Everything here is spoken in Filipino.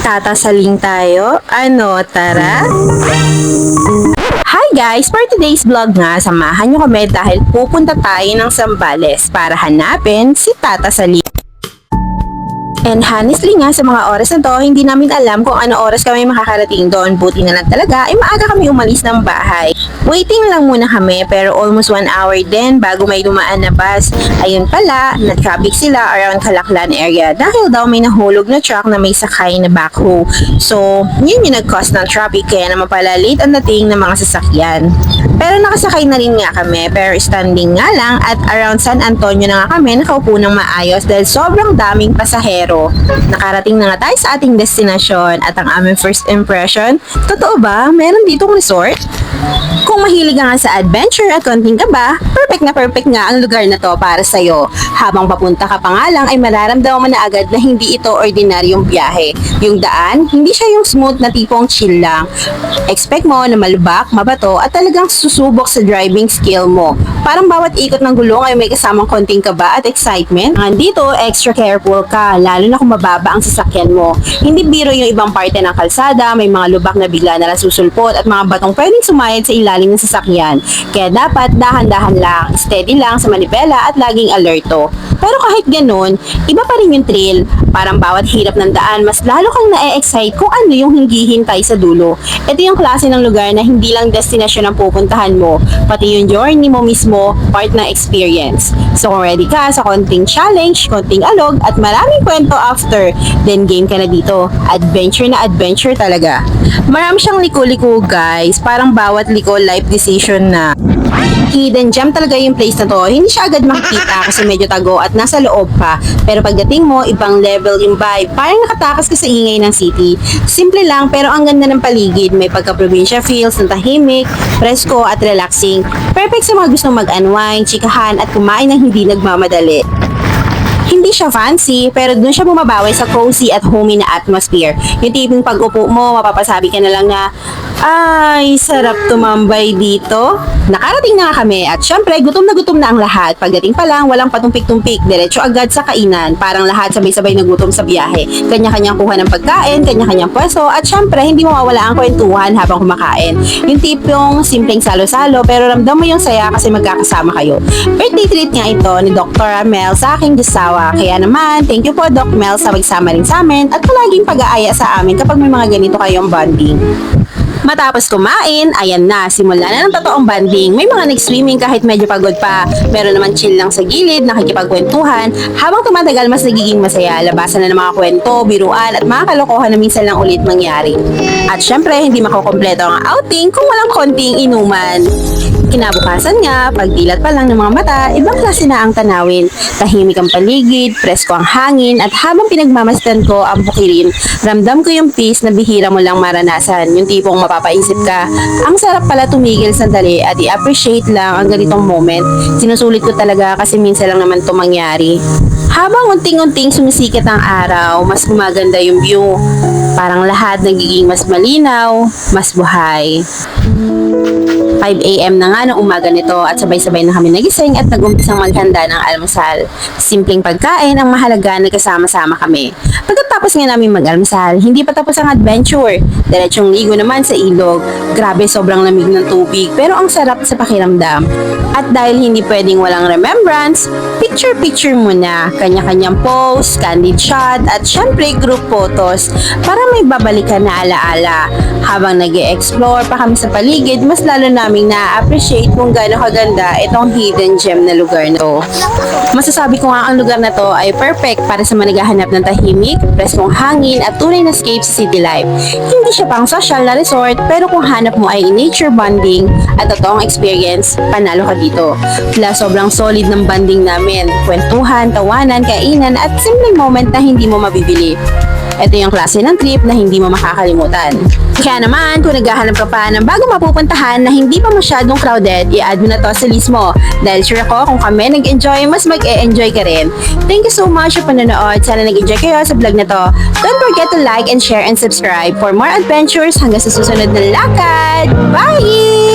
Tatasaling tayo? Ano, tara? Hi guys! For today's vlog nga, samahan nyo kami dahil pupunta tayo ng Zambales para hanapin si Tata Saling. And honestly nga, sa mga oras na to, hindi namin alam kung ano oras kami makakarating doon. Buti na lang talaga, ay maaga kami umalis ng bahay. Waiting lang muna kami, pero almost 1 hour din bago may dumaan na bus. Ayun pala, na-traffic sila around Calaklan area dahil daw may nahulog na truck na may sakay na backhoe. So, yun yung nag-cause ng traffic, kaya naman pala late ang dating ng mga sasakyan. Pero nakasakay na rin nga kami, pero standing nga lang at around San Antonio na nga kami nakaupo ng maayos dahil sobrang daming pasahero. Nakarating na nga tayo sa ating destinasyon at ang aming first impression, totoo ba? Meron ditong resort? Kung mahilig ka nga sa adventure at konting kaba, perfect nga ang lugar na to para sa'yo. Habang papunta ka pa nga lang ay mararamdaman mo na agad na hindi ito ordinaryong biyahe. Yung daan, hindi siya yung smooth na tipong chill lang. Expect mo na malubak, mabato at talagang susubok sa driving skill mo. Parang bawat ikot ng gulong ay may kasamang konting kaba at excitement. Nandito, extra careful ka, lalo na kung mababa ang sasakyan mo. Hindi biro yung ibang parte ng kalsada, may mga lubak na bigla na susulpot at mga batong pwedeng sumayad sa ilalim ng sasakyan. Kaya dapat dahan-dahan lang, steady lang sa manibela at laging alerto. Pero kahit ganun, iba pa rin yung thrill. Parang bawat hirap ng daan, mas lalo kang na-excite kung ano yung hinihintay sa dulo. Ito yung klase ng lugar na hindi lang destinasyon ang pupuntahan mo, pati yung journey mo mismo, part ng experience. So kung ready ka sa konting challenge, konting alog, at maraming kwento after, then game ka na dito. Adventure na adventure talaga. Marami siyang liko-liko guys, parang bawat liko life decision na. Hidden gem talaga yung place na to. Hindi siya agad makikita kasi medyo tago at nasa loob pa. Pero pagdating mo, ibang level yung vibe. Parang nakatakas ka sa ingay ng city. Simple lang pero ang ganda ng paligid. May pagka-probinsya feels ng tahimik, presko at relaxing. Perfect sa mga gustong mag-unwind, chikahan at kumain ng hindi nagmamadali. Hindi siya fancy, pero dun siya bumabawi sa cozy at homey na atmosphere. Yung tipong pag-upo mo, mapapasabi ka na lang na, ay, sarap tumambay dito. Nakarating na kami at syempre, gutom na ang lahat. Pagdating pa lang, walang patumpik-tumpik, diretso agad sa kainan. Parang lahat sabay-sabay na gutom sa biyahe. Kanya-kanyang kuha ng pagkain, kanya-kanyang pwesto, at syempre, hindi mawawala ang kwentuhan habang kumakain. Yung tipong simpleng salo-salo, pero ramdam mo yung saya kasi magkakasama kayo. Birthday treat nga ito ni Dr. Mel sa aking Disawa. Kaya naman, thank you po Doc Mel sa pagsama rin sa amin at palaging pag-aaya sa amin kapag may mga ganito kayong bonding. Matapos kumain, ayan na, simula na ng totoong banding. May mga nag-swimming kahit medyo pagod pa. Meron naman chill lang sa gilid, nakikipagkwentuhan. Habang tumatagal, mas nagiging masaya. Labasan na ng mga kwento, biruan, at mga kalokohan na minsan lang ulit mangyari. At syempre, hindi makukompleto ang outing kung walang konting inuman. Kinabukasan nga, pagdilat pa lang ng mga mata, ibang klase na ang tanawin. Tahimik ang paligid, presko ang hangin, at habang pinagmamasdan ko ang bukirin, ramdam ko yung peace na bihira mo lang maranasan. Yung tipong mapapaisip ka, ang sarap pala tumigil sandali at i-appreciate lang ang ganitong moment. Sinusulit ko talaga kasi minsan lang naman ito mangyari. Habang unting-unting sumisikat ang araw, mas gumaganda yung view. Parang lahat nagiging mas malinaw, mas buhay. 5 AM na nga ng umaga nito at sabay-sabay na kami nagising at nag-umpisang maghanda ng almusal. Simpleng pagkain ang mahalaga na kasama-sama kami. Pagkatapos nga namin mag-almusal, hindi pa tapos ang adventure. Diretsong ligo naman sa ilog. Grabe, sobrang lamig ng tubig pero ang sarap sa pakiramdam. At dahil hindi pwedeng walang remembrance, picture-picture muna. Kanya-kanyang pose, candid shot at syempre group photos para may babalikan na alaala. Habang nag-e-explore pa kami sa paligid, mas lalo naming na-appreciate kung gaano kaganda itong hidden gem na lugar na to. Masasabi ko nga ang lugar na to ay perfect para sa managahanap ng tahimik, preskong hangin at tunay na escape sa city life. Hindi siya pang social na resort pero kung hanap mo ay nature bonding at totoong experience, panalo ka dito. Plus sobrang solid ng bonding namin, kwentuhan, tawanan, kainan at simpleng moment na hindi mo mabibili. Ito yung klase ng trip na hindi mo makakalimutan. Kaya naman, kung naghahanap ka pa ng bago mapupuntahan na hindi pa masyadong crowded, i-add mo na to sa list mo. Dahil sure ako, kung kami nag-enjoy, mas mag-e-enjoy ka rin. Thank you so much sa panonood. Sana nag-enjoy kayo sa vlog na to. Don't forget to like and share and subscribe for more adventures hanggang sa susunod na lakad. Bye!